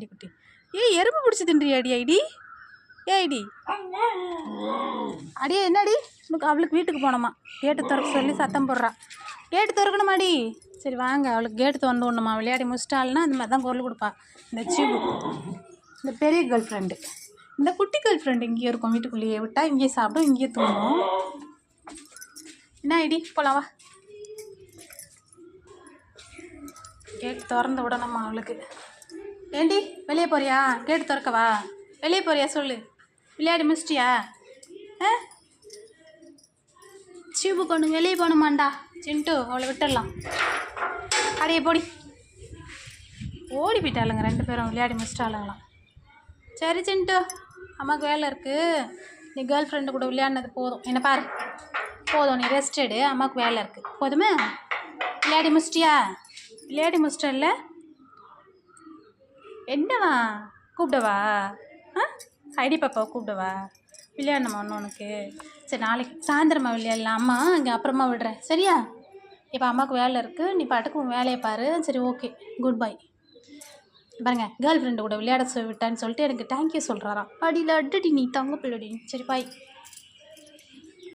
அடி குட்டி. ஏய் எறும்பு பிடிச்சி தின்றியா அடி ஐடி? ஏ ஐடி அடியே என்னடி? உனக்கு அவளுக்கு வீட்டுக்கு போனோமா, கேட்டு திறக்க சொல்லி சத்தம் போடுறா. கேட்டு திறக்கணுமாடி? சரி வாங்க, அவளுக்கு கேட்டு திறந்து விடணுமா. விளையாடி முடிச்சிட்டாள்னா அந்த மாதிரி தான் குரல் கொடுப்பா. இந்த சிவு இந்த பெரிய கேர்ள் ஃப்ரெண்டு, இந்த குட்டி கேர்ள் ஃப்ரெண்டு இங்கேயே இருக்கும். வீட்டுக்குள்ளேயே விட்டால் இங்கேயே சாப்பிடும், இங்கேயே தூங்கும். என்ன ஐடி போலாம் வா. கேட்டு திறந்து விடணுமா அவளுக்கு. ஏண்டி வெளியே போறியா? கேட்டு திறக்கவா? வெளியே போறியா சொல்லு. விளையாடி முடிச்சிட்டியா? சிவு கொண்டு வெளியே போகணுமாண்டா. சின்ட்டு அவளை விட்டுடலாம். அடையே போடி. ஓடி போயிட்டாளுங்க ரெண்டு பேரும், விளையாடி முடிச்சிட்டாளுங்களாம். சரி சின்ட்டு, அம்மாவுக்கு வேலை இருக்குது. நீ கேர்ள் ஃப்ரெண்டு கூட விளையாடினது போதும். என்ன பாரு, போதும், நீ ரெஸ்ட் எடு. அம்மாவுக்கு வேலை இருக்குது போதுமே. விளையாடி முடிச்சிட்டியா? விளையாடி முடிச்சிட்டல்ல? என்னவா கூப்பிடவா? ஐடி பாப்பாவை கூப்பிடவா? விளையாடணுமா ஒன்று உனக்கு? சரி நாளைக்கு சாயந்தரமா விளையாடலாம். அம்மா இங்கே அப்புறமா விடுறேன் சரியா? இப்போ அம்மாவுக்கு வேலை இருக்குது, நீ பாட்டுக்கு உன் வேலையை பாரு. சரி ஓகே, குட் பை. பாருங்க, கேர்ள் ஃப்ரெண்டு கூட விளையாட விட்டான்னு சொல்லிட்டு எனக்கு தேங்க்யூ சொல்கிறாராம். அடியில் அட்டடி நீ தங்க பிள்ளடி. சரி பாய்.